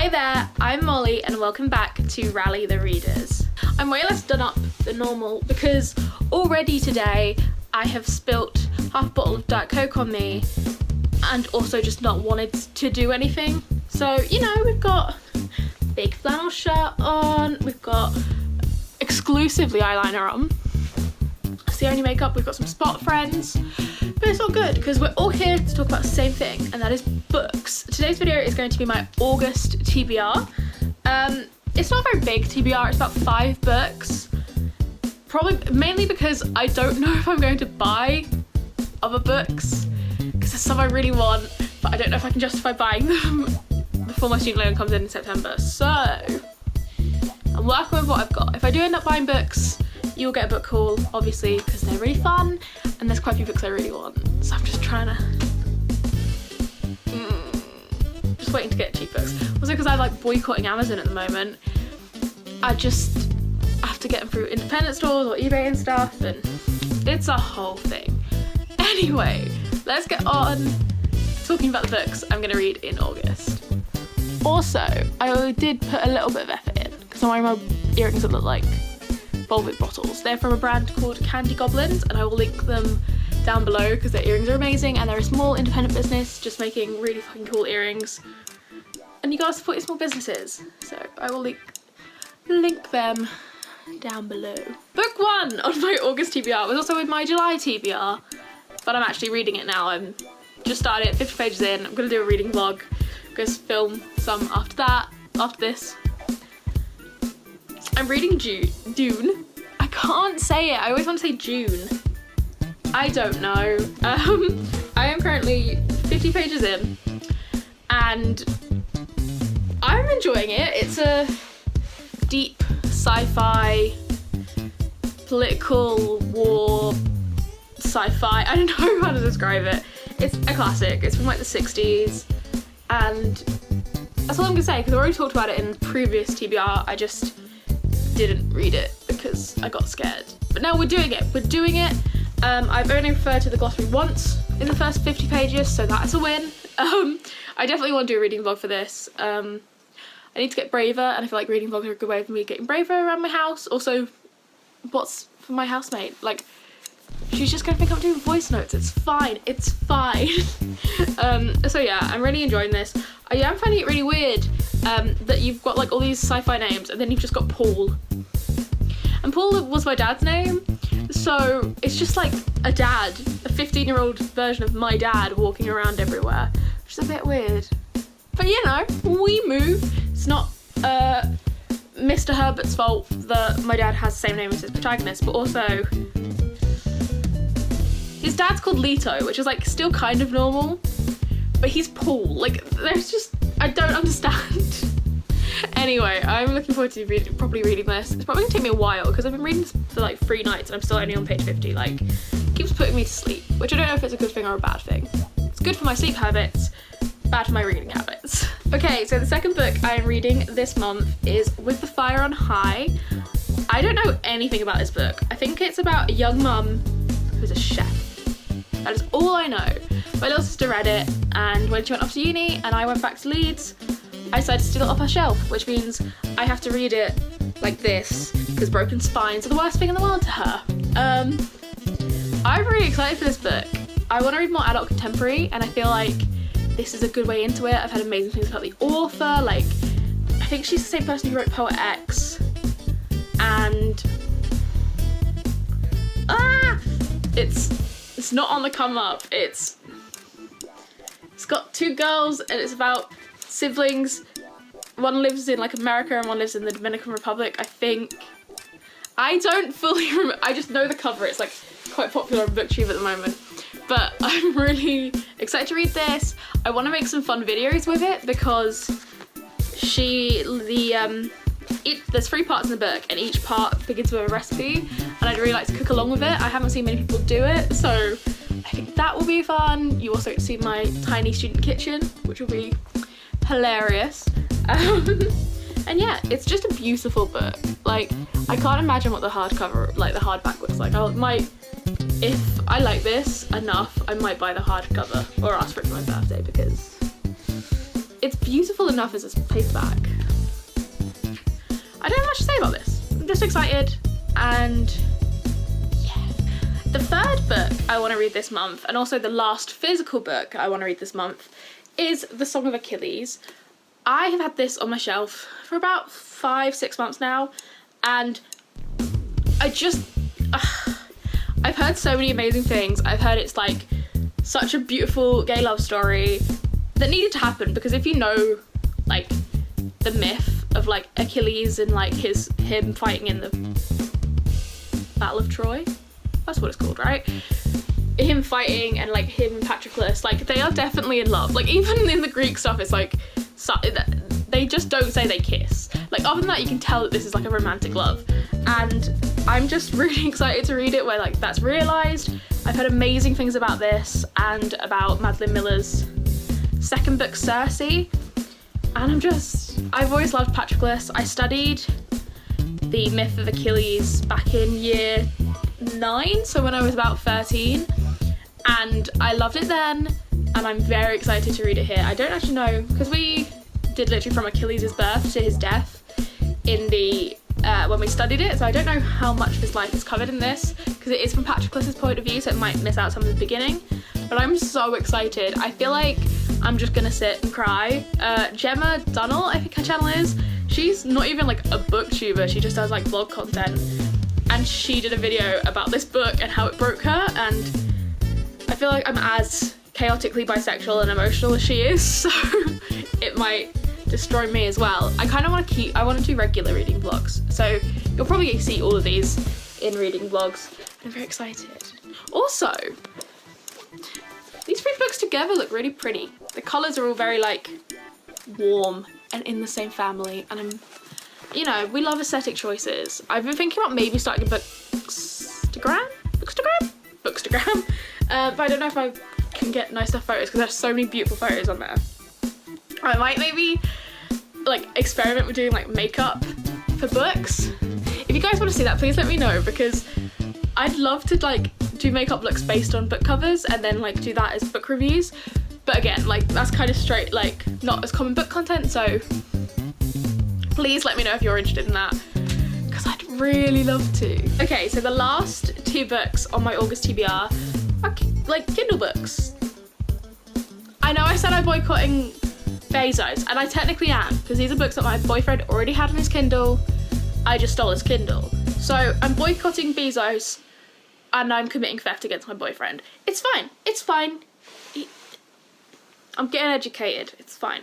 Hi there, I'm Molly and welcome back to Rally the Readers. I'm way less done up than normal because already today I have spilt half a bottle of Diet Coke on me and also just not wanted to do anything. So, you know, we've got big flannel shirt on, we've got exclusively eyeliner on. It's the only makeup, we've got some spot friends, but it's all good because we're all here to talk about the same thing, and that is books. Today's video is going to be my August TBR. It's not a very big TBR, it's about 5 books. Probably mainly because I don't know if I'm going to buy other books because there's some I really want, but I don't know if I can justify buying them before my student loan comes in September. So I'm working with what I've got. If I do end up buying books, you'll get a book haul, obviously, because they're really fun and there's quite a few books I really want. So I'm just trying to, just waiting to get cheap books. Also because I'm like boycotting Amazon at the moment. I just have to get them through independent stores or eBay and stuff, and it's a whole thing. Anyway, let's get on talking about the books I'm gonna read in August. Also, I did put a little bit of effort in because I'm wearing my earrings that look like Volvic bottles. They're from a brand called Candy Goblins, and I will link them down below because their earrings are amazing, and they're a small independent business just making really fucking cool earrings. And you gotta support your small businesses. So I will link them down below. Book 1 on my August TBR was also with my July TBR, but I'm actually reading it now. I'm just started 50 pages in. I'm gonna do a reading vlog. I'm gonna film some after this. I'm reading Dune. I can't say it. I always want to say June. I don't know. I am currently 50 pages in and I'm enjoying it. It's a deep sci-fi, political war sci-fi. I don't know how to describe it. It's a classic. It's from like the 60s and that's all I'm gonna say because I already talked about it in the previous TBR. I just didn't read it because I got scared. But now we're doing it. I've only referred to the glossary once in the first 50 pages, so that's a win. I definitely want to do a reading vlog for this. I need to get braver, and I feel like reading vlogs are a good way for me getting braver around my house. Also, what's for my housemate? Like, she's just gonna think I'm doing voice notes. It's fine. It's fine. So yeah, I'm really enjoying this. I am finding it really weird that you've got like all these sci-fi names and then you've just got Paul. And Paul was my dad's name, so it's just like a dad, a 15-year-old version of my dad walking around everywhere, which is a bit weird. But you know, we move. It's not Mr. Herbert's fault that my dad has the same name as his protagonist, but also his dad's called Leto, which is like still kind of normal, but he's Paul. Like, there's just, I don't understand. Anyway, I'm looking forward to properly reading this. It's probably gonna take me a while because I've been reading this for like 3 nights and I'm still only on page 50. Like, it keeps putting me to sleep, which I don't know if it's a good thing or a bad thing. It's good for my sleep habits, bad for my reading habits. Okay, so the second book I'm reading this month is With the Fire on High. I don't know anything about this book. I think it's about a young mum who's a chef. That is all I know. My little sister read it, and when she went off to uni and I went back to Leeds, I decided to steal it off her shelf, which means I have to read it like this because broken spines are the worst thing in the world to her. I'm really excited for this book. I want to read more adult contemporary, and I feel like this is a good way into it. I've had amazing things about the author. Like, I think she's the same person who wrote Poet X, and it's not on the come up. It's got 2 girls and it's about siblings. One lives in like America and one lives in the Dominican Republic, I think. I don't fully remember. I just know the cover. It's like quite popular on BookTube at the moment. But I'm really excited to read this. I want to make some fun videos with it because there's 3 parts in the book and each part begins with a recipe, and I'd really like to cook along with it. I haven't seen many people do it, so I think that will be fun. You also get to see my tiny student kitchen, which will be hilarious. And yeah, it's just a beautiful book. Like, I can't imagine what the hardcover, like the hardback looks like. If I like this enough, I might buy the hardcover or ask for it for my birthday because it's beautiful enough as a paperback. I don't have much to say about this. I'm just excited, and yeah. The third book I want to read this month, and also the last physical book I want to read this month, is The Song of Achilles. I have had this on my shelf for about 5-6 months now, and I just I've heard so many amazing things. I've heard it's like such a beautiful gay love story that needed to happen, because if you know like the myth of like Achilles and like him fighting in the Battle of Troy, that's what it's called, right? Him fighting, and like him and Patroclus, like they are definitely in love. Like even in the Greek stuff, it's like they just don't say they kiss. Like other than that, you can tell that this is like a romantic love, and I'm just really excited to read it where like that's realised. I've heard amazing things about this and about Madeline Miller's second book, Circe, and I've always loved Patroclus. I studied the myth of Achilles back in year 9, so when I was about 13, and I loved it then, and I'm very excited to read it here. I don't actually know, because we did literally from Achilles' birth to his death in the when we studied it, so I don't know how much of his life is covered in this, because it is from Patroclus' point of view, so it might miss out some of the beginning, but I'm so excited. I feel like I'm just gonna sit and cry. Gemma Dunnell, I think her channel is, she's not even like a booktuber, she just does like vlog content, and she did a video about this book and how it broke her, and I feel like I'm as chaotically bisexual and emotional as she is, so it might destroy me as well. I kind of want to do regular reading vlogs, so you'll probably see all of these in reading vlogs. I'm very excited. Also, these 3 books together look really pretty. The colours are all very like warm and in the same family, and you know, we love aesthetic choices. I've been thinking about maybe starting a bookstagram, but I don't know if I can get nice enough photos, because there's so many beautiful photos on there. I might maybe like experiment with doing like makeup for books. If you guys want to see that, please let me know, because I'd love to like do makeup looks based on book covers and then like do that as book reviews. But again, like that's kind of straight, like not as common book content, so please let me know if you're interested in that, because I'd really love to. Okay, so the last 2 books on my August TBR are like Kindle Books. I know I said I'm boycotting Bezos, and I technically am, because these are books that my boyfriend already had on his Kindle. I just stole his Kindle. So I'm boycotting Bezos, and I'm committing theft against my boyfriend. It's fine. It's fine. I'm getting educated. It's fine.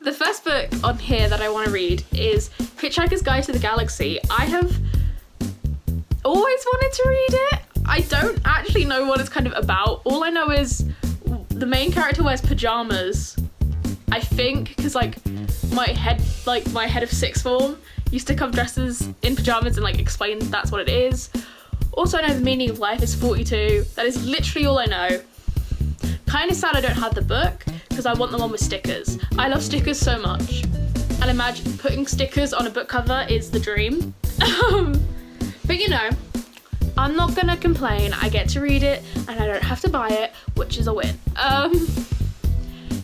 The first book on here that I want to read is Hitchhiker's Guide to the Galaxy. I have always wanted to read it. I don't actually know what it's kind of about. All I know is the main character wears pajamas, I think, because like my head of sixth form used to come dressed in pajamas and like explain that's what it is. Also, I know the meaning of life is 42. That is literally all I know. Kind of sad I don't have the book, because I want the one with stickers. I love stickers so much, and imagine putting stickers on a book cover is the dream. But you know, I'm not gonna complain. I get to read it and I don't have to buy it, which is a win.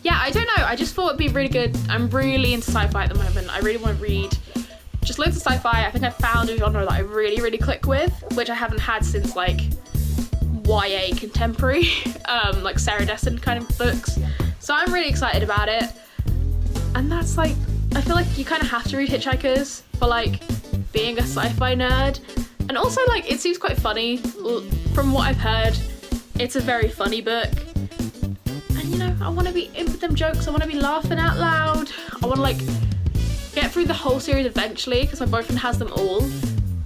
Yeah, I don't know. I just thought it'd be really good. I'm really into sci-fi at the moment. I really want to read just loads of sci-fi. I think I found a genre that I really, really click with, which I haven't had since like YA contemporary, like Sarah Dessen kind of books. So I'm really excited about it. And that's like, I feel like you kind of have to read Hitchhikers for like being a sci-fi nerd. And also like, it seems quite funny. From what I've heard, it's a very funny book. And you know, I want to be in with them jokes. I want to be laughing out loud. I want to like get through the whole series eventually, because my boyfriend has them all.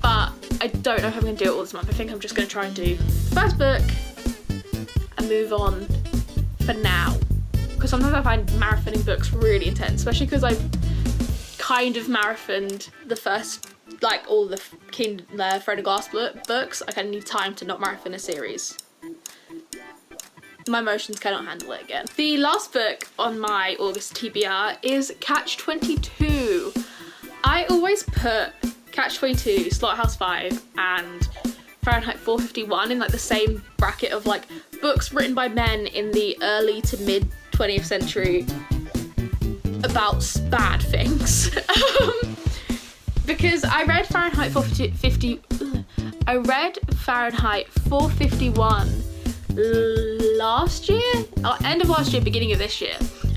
But I don't know if I'm going to do it all this month. I think I'm just going to try and do the first book and move on for now. Because sometimes I find marathoning books really intense, especially because I've kind of marathoned the first, like all the Fred Glass books. I kind of need time to not marathon a series. My emotions cannot handle it again. The last book on my August TBR is Catch-22. I always put Catch-22, Slaughterhouse 5 and Fahrenheit 451 in like the same bracket of like books written by men in the early to mid 20th century about bad things. Because I read Fahrenheit 451 last year, or end of last year, beginning of this year,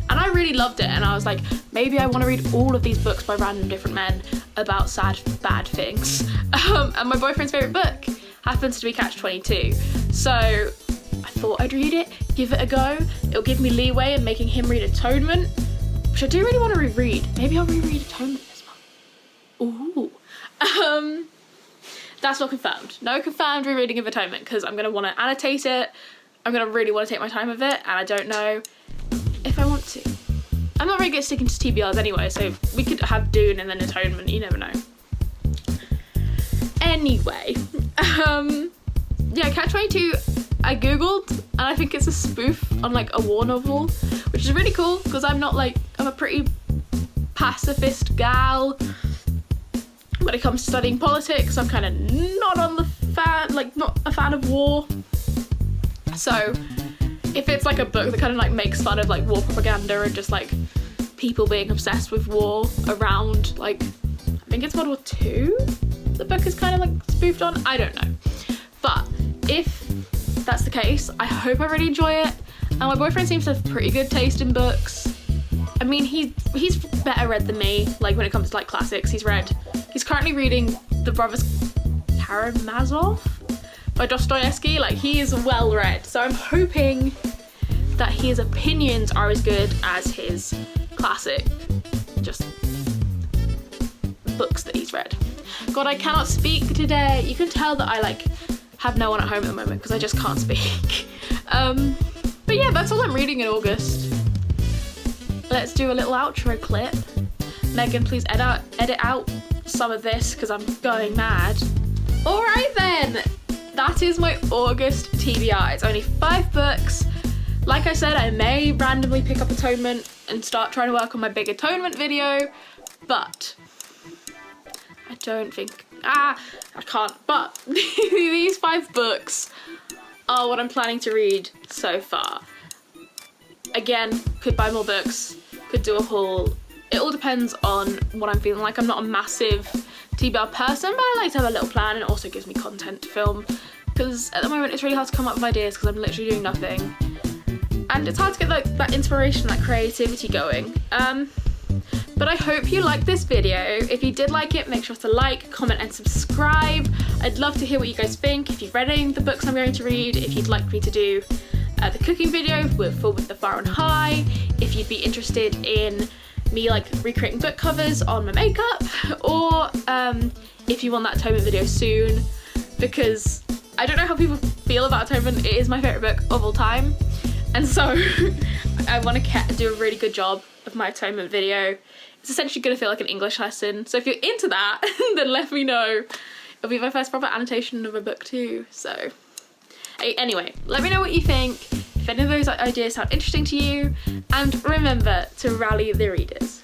and I really loved it, and I was like, maybe I want to read all of these books by random different men about sad, bad things. And my boyfriend's favourite book happens to be Catch-22, so I thought I'd read it, give it a go. It'll give me leeway in making him read Atonement, which I do really want to reread. Maybe I'll reread Atonement this month. Ooh. That's not confirmed. No confirmed rereading of Atonement, because I'm going to want to annotate it. I'm going to really want to take my time with it, and I don't know if I want to. I'm not very good at sticking to TBRs anyway, so we could have Dune and then Atonement, you never know. Anyway, yeah, Catch-22, I googled, and I think it's a spoof on like a war novel, which is really cool, because I'm a pretty pacifist gal. When it comes to studying politics, I'm kind of not a fan of war. So if it's like a book that kind of like makes fun of like war propaganda and just like people being obsessed with war around, like, I think it's World War II, the book is kind of like spoofed on, I don't know. But if that's the case, I hope I really enjoy it. And my boyfriend seems to have pretty good taste in books. I mean, he's better read than me, like when it comes to like classics. He's currently reading The Brothers Karamazov by Dostoevsky. Like, he is well read, so I'm hoping that his opinions are as good as his classic just books that he's read. God, I cannot speak today. You can tell that I like have no one at home at the moment because I just can't speak. But yeah, that's all I'm reading in August. Let's do a little outro clip. Megan, please edit out some of this because I'm going mad. All right then, that is my August TBR. It's only 5 books. Like I said, I may randomly pick up Atonement and start trying to work on my big Atonement video, but I don't think, I can't. But these 5 books are what I'm planning to read so far. Again, could buy more books, could do a haul. It all depends on what I'm feeling like. I'm not a massive TBR person, but I like to have a little plan, and it also gives me content to film, because at the moment it's really hard to come up with ideas because I'm literally doing nothing. And it's hard to get that inspiration, that creativity going. But I hope you liked this video. If you did like it, make sure to like, comment and subscribe. I'd love to hear what you guys think. If you've read any of the books I'm going to read, if you'd like me to do the cooking video with the Fahrenheit, if you'd be interested in me like recreating book covers on my makeup, or if you want that Atonement video soon, because I don't know how people feel about Atonement. It is my favourite book of all time, and so I want to do a really good job of my Atonement video. It's essentially going to feel like an English lesson, so if you're into that, then let me know. It'll be my first proper annotation of a book too, so anyway, let me know what you think, if any of those ideas sound interesting to you, and remember to rally the readers.